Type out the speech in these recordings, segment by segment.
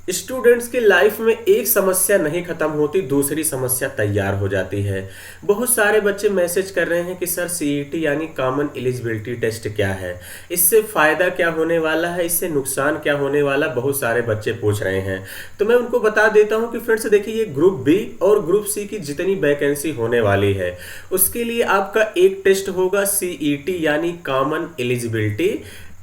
Students के life में एक समस्या नहीं खत्म होती, दूसरी समस्या तैयार हो जाती है। बहुत सारे बच्चे मैसेज कर रहे हैं कि सर सीईटी यानी कॉमन एलिजिबिलिटी टेस्ट क्या है, इससे फ़ायदा क्या होने वाला है, इससे नुकसान क्या होने वाला, बहुत सारे बच्चे पूछ रहे हैं। तो मैं उनको बता देता हूं कि फ्रेंड्स देखिए, ये ग्रुप बी और ग्रुप सी की जितनी वैकेंसी होने वाली है उसके लिए आपका एक टेस्ट होगा सीईटी यानी कॉमन एलिजिबिलिटी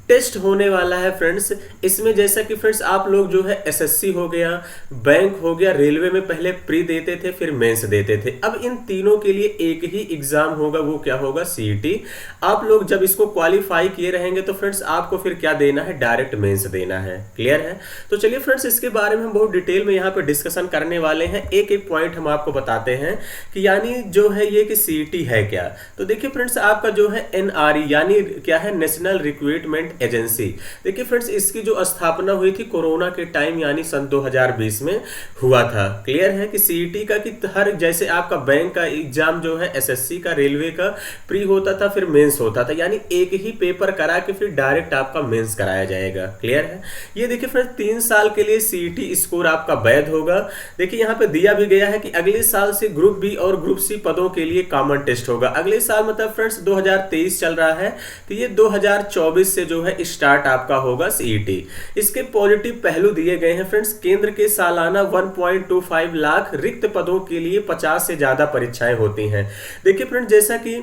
टेस्ट होने वाला है फ्रेंड्स। इसमें जैसा कि फ्रेंड्स आप लोग जो है एसएससी हो गया, बैंक हो गया, रेलवे में पहले प्री देते थे फिर मेंस देते थे, अब इन तीनों के लिए एक ही एग्जाम होगा, वो क्या होगा, सीईटी। आप लोग जब इसको क्वालिफाई किए रहेंगे तो फ्रेंड्स आपको फिर क्या देना है, डायरेक्ट मेंस देना है। क्लियर है? तो चलिए फ्रेंड्स, इसके बारे में हम बहुत डिटेल में यहाँ पे डिस्कशन करने वाले हैं। एक एक पॉइंट हम आपको बताते हैं कि यानी जो है ये कि सीईटी है क्या। तो देखिए फ्रेंड्स, आपका जो है एनआरई यानी क्या है, नेशनल रिक्रूटमेंट एजेंसी। देखिए फ्रेंड्स, इसकी जो स्थापना हुई थी कोरोना के टाइम यानी सन 2020 में हुआ था। क्लियर है कि सीईटी का कि हर जैसे आपका बैंक का एग्जाम जो है एसएससी का, रेलवे का प्री होता था फिर मेंस होता था, यानी एक ही पेपर करा के फिर डायरेक्ट आपका मेंस कराया जाएगा। क्लियर है? ये देखिए फ्रेंड्स, 3 साल के लिए सीईटी स्कोर आपका वैध होगा। देखिए यहाँ पे दिया भी गया है कि अगले साल से ग्रुप बी और ग्रुप सी पदों के लिए कॉमन टेस्ट होगा। अगले साल मतलब फ्रेंड्स 2023 चल रहा है, तो ये 2024 से जो है स्टार्ट आपका होगा सीईटी। इसके पॉजिटिव पहलू दिए गए हैं फ्रेंड्स। केंद्र के सालाना 1.25 लाख रिक्त पदों के लिए 50 से ज्यादा परीक्षाएं होती हैं। देखिए फ्रेंड्स, जैसा कि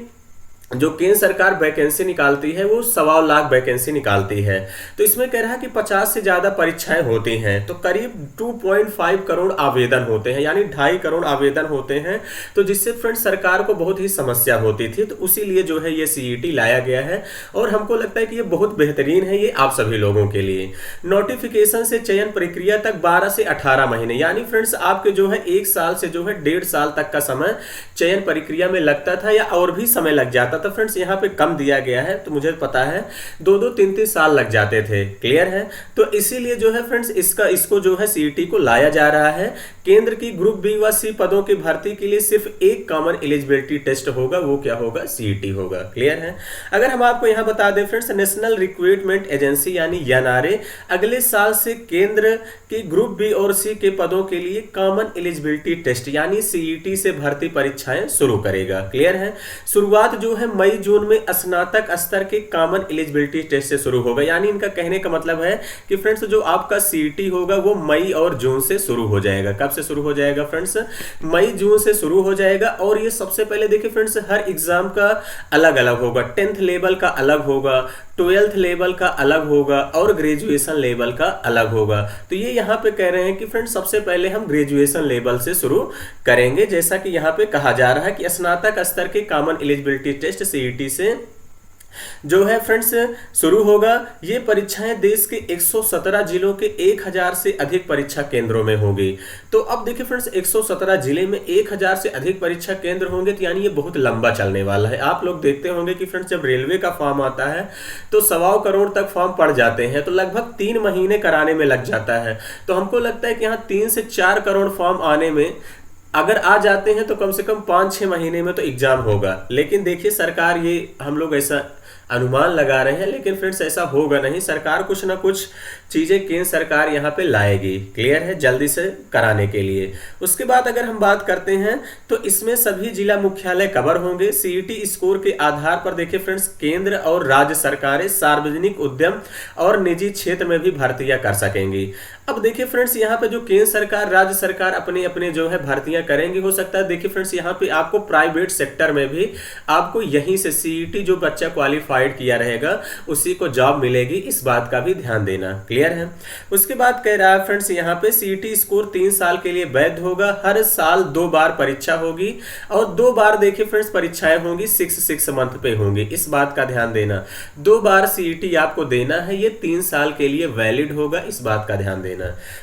जो केंद्र सरकार वैकेंसी निकालती है वो 1.25 लाख वैकेंसी निकालती है, तो इसमें कह रहा है कि 50 से ज्यादा परीक्षाएं होती हैं, तो करीब 2.5 करोड़ आवेदन होते हैं, यानी 2.5 करोड़ आवेदन होते हैं। तो जिससे फ्रेंड्स सरकार को बहुत ही समस्या होती थी, तो उसी लिए जो है ये सीईटी लाया गया है और हमको लगता है कि ये बहुत बेहतरीन है ये आप सभी लोगों के लिए। नोटिफिकेशन से चयन प्रक्रिया तक 12 से 18 महीने, यानी फ्रेंड्स आपके जो है 1 साल से जो है 1.5 साल तक का समय चयन प्रक्रिया में लगता था या और भी समय लग जाता। तो फ्रेंड्स यहाँ पे कम दिया गया है, तो मुझे पता है 2-2, 3-3 साल लग जाते थे। क्लियर है? तो इसीलिए जो है फ्रेंड्स इसको जो है सीईटी को लाया जा रहा है। केंद्र की ग्रुप बी व सी पदों की भर्ती के लिए सिर्फ एक कॉमन एलिजिबिलिटी टेस्ट होगा, वो क्या होगा, सीईटी होगा। क्लियर है? अगर हम आपको यहाँ बता दें फ्रेंड्स, नेशनल रिक्रूटमेंट एजेंसी यानी एनआरए अगले साल से केंद्र की ग्रुप बी और सी के पदों के लिए कॉमन एलिजिबिलिटी टेस्ट यानी सीईटी से भर्ती परीक्षाएं शुरू करेगा। क्लियर है? शुरुआत जो है मई जून में स्नातक स्तर के कॉमन एलिजिबिलिटी टेस्ट से शुरू होगा, यानी इनका कहने का मतलब है कि फ्रेंड्स जो आपका सीईटी होगा वो मई और जून से शुरू हो जाएगा। कब से शुरू हो जाएगा फ्रेंड्स? मई जून से शुरू हो जाएगा। और ये सबसे पहले देखिए फ्रेंड्स, हर एग्जाम का अलग अलग होगा। 10th लेवल का अलग होगा, 12th लेवल का अलग होगा और ग्रेजुएशन लेवल का अलग होगा। तो ये यहाँ पे कह रहे हैं कि फ्रेंड्स सबसे पहले हम ग्रेजुएशन लेवल से शुरू करेंगे, जैसा कि यहाँ पे कहा जा रहा है कि स्नातक स्तर के कॉमन एलिजिबिलिटी टेस्ट सीईटी से जो है फ्रेंड्स शुरू होगा। ये परीक्षाएं देश के 117 जिलों के 1000 से अधिक परीक्षा केंद्रों में होंगी। तो अब देखिए फ्रेंड्स, 117 जिले में 1000 से अधिक परीक्षा केंद्र होंगे, तो यानी ये बहुत लंबा चलने वाला है। आप लोग देखते होंगे कि फ्रेंड्स जब रेलवे का फॉर्म आता है तो 1.25 करोड़ तक फॉर्म पड़ जाते हैं, तो लगभग 3 महीने कराने में लग जाता है। तो हमको लगता है कि यहाँ 3 से 4 करोड़ फॉर्म आने में अगर आ जाते हैं तो कम से कम 5-6 महीने में तो एग्जाम होगा। लेकिन देखिए सरकार, ये हम लोग ऐसा अनुमान लगा रहे हैं, लेकिन फ्रेंड्स ऐसा होगा नहीं। सरकार कुछ ना कुछ चीजें केंद्र सरकार यहाँ पे लाएगी। क्लियर है? जल्दी से कराने के लिए। उसके बाद अगर हम बात करते हैं तो इसमें सभी जिला मुख्यालय कवर होंगे। सीईटी स्कोर के आधार पर देखिए फ्रेंड्स, केंद्र और राज्य सरकारें सार्वजनिक उद्यम और निजी क्षेत्र में भी भर्तियां कर सकेंगी। अब देखिए फ्रेंड्स, यहाँ पे जो केंद्र सरकार, राज्य सरकार अपने अपने जो है भर्तियां करेंगे, हो सकता है देखिए फ्रेंड्स यहाँ पे आपको प्राइवेट सेक्टर में भी आपको यहीं से सीईटी जो बच्चा क्वालिफाइड किया रहेगा उसी को जॉब मिलेगी, इस बात का भी ध्यान देना। क्लियर है? उसके बाद कह रहा है फ्रेंड्स यहाँ पे सीईटी स्कोर 3 साल के लिए वैध होगा। हर साल 2 बार परीक्षा होगी और 2 बार देखिए फ्रेंड्स परीक्षाएं होंगी 6 मंथ पे होंगी, इस बात का ध्यान देना। 2 बार सीईटी आपको देना है, ये 3 साल के लिए वैलिड होगा, इस बात का ध्यान देना।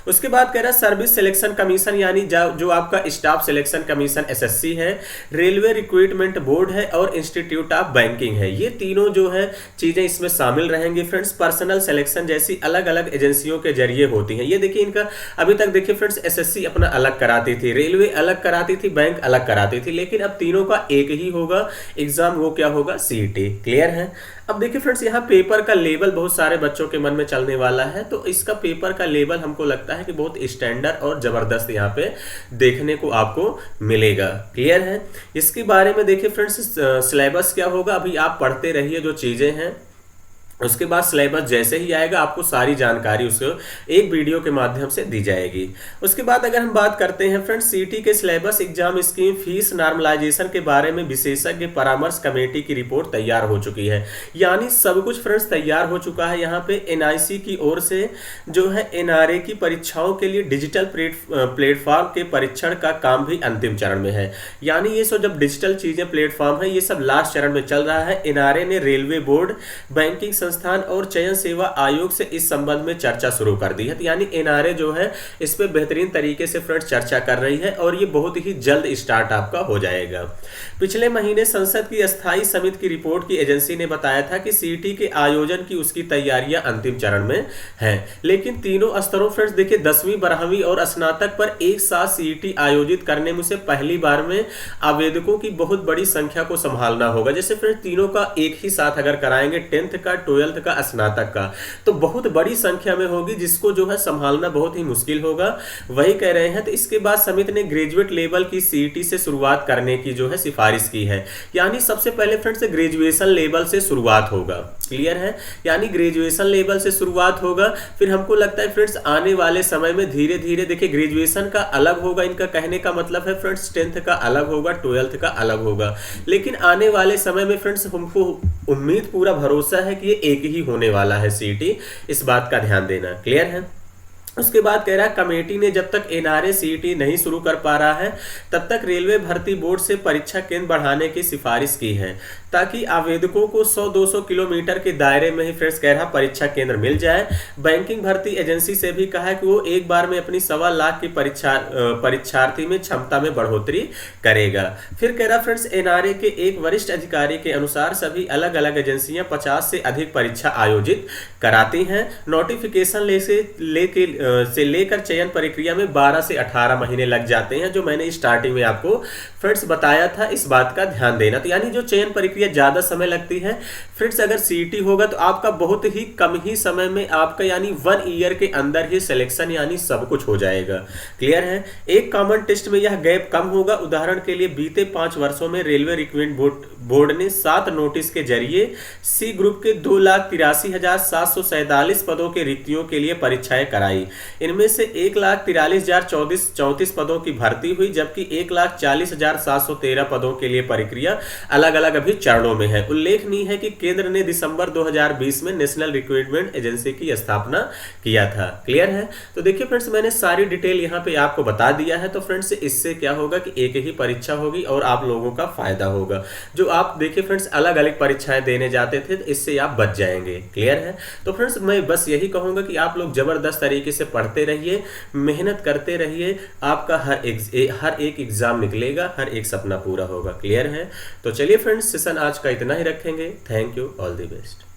उसके बाद कह रहा है सर्विस सिलेक्शन कमीशन यानी जो आपका स्टाफ सिलेक्शन कमीशन एसएससी है, रेलवे रिक्रूटमेंट बोर्ड है और इंस्टीट्यूट ऑफ बैंकिंग है, ये तीनों जो है चीजें इसमें शामिल रहेंगी फ्रेंड्स। पर्सनल सिलेक्शन जैसी अलग अलग अलग एजेंसियों के जरिए होती हैं। ये देखिए इनका अभी तक देखिए फ्रेंड्स, एसएससी अपना अलग कराती थी, रेलवे अलग कराती थी, बैंक अलग कराती थी, लेकिन अब तीनों का एक ही होगा एग्जाम। वो क्या होगा? सीईटी। क्लियर है? अब देखिए फ्रेंड्स, यहाँ पेपर का लेवल बहुत सारे बच्चों के मन में चलने वाला है, तो इसका पेपर का लेवल हमको लगता है कि बहुत स्टैंडर्ड और जबरदस्त यहाँ पे देखने को आपको मिलेगा। क्लियर है? इसके बारे में देखिए फ्रेंड्स, सिलेबस क्या होगा अभी आप पढ़ते रहिए जो चीजें हैं, उसके बाद सिलेबस जैसे ही आएगा आपको सारी जानकारी उसको एक वीडियो के माध्यम से दी जाएगी। उसके बाद अगर हम बात करते हैं फ्रेंड्स, सीटी के syllabus, exam scheme, fees normalisation के बारे में विशेषज्ञ परामर्श कमेटी की रिपोर्ट तैयार हो चुकी है। यानी सब कुछ फ्रेंड्स तैयार हो चुका है। यहाँ पे एनआईसी की ओर से जो है एनआरए की परीक्षाओं के लिए डिजिटल प्लेटफॉर्म के परीक्षण का काम भी अंतिम चरण में है। यानी ये सब जब डिजिटल चीजें प्लेटफॉर्म है, ये सब लास्ट चरण में चल रहा है। एनआरए ने रेलवे बोर्ड, बैंकिंग संस्थान और चयन सेवा आयोग से इस संबंध में चर्चा शुरू कर दी है। तो यानी एनआरए जो है इस पे बेहतरीन तरीके से फ्रेंड्स चर्चा कर रही है और ये बहुत ही जल्द स्टार्ट आपका हो जाएगा। पिछले महीने संसद की अस्थायी समिति की रिपोर्ट की एजेंसी ने बताया था कि सीईटी के आयोजन की उसकी तैयारियां अंतिम चरण में हैं, लेकिन तीनों स्तरों फ्रेंड्स देखिए 10वीं 12वीं और स्नातक पर एक साथ सीईटी आयोजित करने में से पहली बार में आवेदकों की बहुत बड़ी संख्या को संभालना होगा। जैसे फ्रेंड्स तीनों का एक ही साथ अगर कराएंगे, 10th का, 12th का, स्नातक का, तो बहुत बड़ी संख्या में होगी जिसको जो है संभालना बहुत ही मुश्किल होगा। वही कह रहे हैं। तो इसके बाद समिति ने ग्रेजुएट लेवल की सीईटी से शुरुआत करने की जो है सिफारिश की है। यानी सबसे पहले फ्रेंड्स ग्रेजुएशन लेवल से शुरुआत होगा। क्लियर है? यानी ग्रेजुएशन लेवल से शुरुआत होगा। फिर हमको लगता है फ्रेंड्स आने वाले समय में धीरे धीरे देखिए ग्रेजुएशन का अलग होगा, इनका कहने का मतलब है फ्रेंड्स 10th का अलग होगा, 12th का अलग होगा, लेकिन आने वाले समय में फ्रेंड्स हमको उम्मीद पूरा भरोसा है कि ये एक ही होने वाला है सीईटी। इस बात का ध्यान देना। क्लियर है? उसके बाद कह रहा है कमेटी ने जब तक एनआरए सीईटी नहीं शुरू कर पा रहा है तब तक रेलवे भर्ती बोर्ड से परीक्षा केंद्र बढ़ाने की सिफारिश की है, ताकि आवेदकों को 100-200 किलोमीटर के दायरे में ही फ्रेंड्स कह रहा परीक्षा केंद्र मिल जाए। बैंकिंग भर्ती एजेंसी से भी कहा है कि वो एक बार में अपनी 1.25 लाख की परीक्षार्थी में क्षमता में बढ़ोतरी करेगा। फिर कह रहा फ्रेंड्स एनआरए के एक वरिष्ठ अधिकारी के अनुसार सभी अलग अलग एजेंसियां 50 से अधिक परीक्षा आयोजित कराती हैं। नोटिफिकेशन से लेकर चयन प्रक्रिया में 12 से 18 महीने लग जाते हैं, जो मैंने स्टार्टिंग में आपको फ्रेंड्स बताया था। इस बात का ध्यान देना। तो यानी जो चयन प्रक्रिया ज्यादा समय लगती है फ्रेंड्स, अगर सीईटी होगा तो आपका बहुत ही कम ही समय में आपका यानी 1 ईयर के अंदर ही सिलेक्शन यानी सब कुछ हो जाएगा। क्लियर है? एक कॉमन टेस्ट में यह गैप कम होगा। उदाहरण के लिए बीते 5 वर्षों में रेलवे रिक्रूटमेंट बोर्ड ने 7 नोटिस के जरिए सी ग्रुप के 2,83,747 पदों के रिक्तियों के लिए परीक्षाएं कराई। इनमें से 1,43,034 पदों की भर्ती हुई, जबकि 1,40,713 पदों के लिए प्रक्रिया अलग अलग अभी चरणों में है। उल्लेखनीय है कि केंद्र ने दिसंबर 2020 में नेशनल रिक्रूटमेंट एजेंसी की स्थापना किया था। क्लियर है? तो देखिए फ्रेंड्स मैंने सारी डिटेल यहाँ पे आपको बता दिया है। तो फ्रेंड्स इससे क्या होगा कि एक ही परीक्षा होगी और आप लोगों का फायदा होगा। जो आप देखिए फ्रेंड्स अलग अलग परीक्षाएं देने जाते थे तो इससे आप बच जाएंगे। क्लियर है? तो फ्रेंड्स मैं बस यही कहूंगा कि आप लोग जबरदस्त तरीके से पढ़ते रहिए, मेहनत करते रहिए, आपका हर एक एग्जाम निकलेगा, हर एक सपना पूरा होगा। क्लियर है? तो चलिए फ्रेंड्स सेशन आज का इतना ही रखेंगे। Thank you, all the best.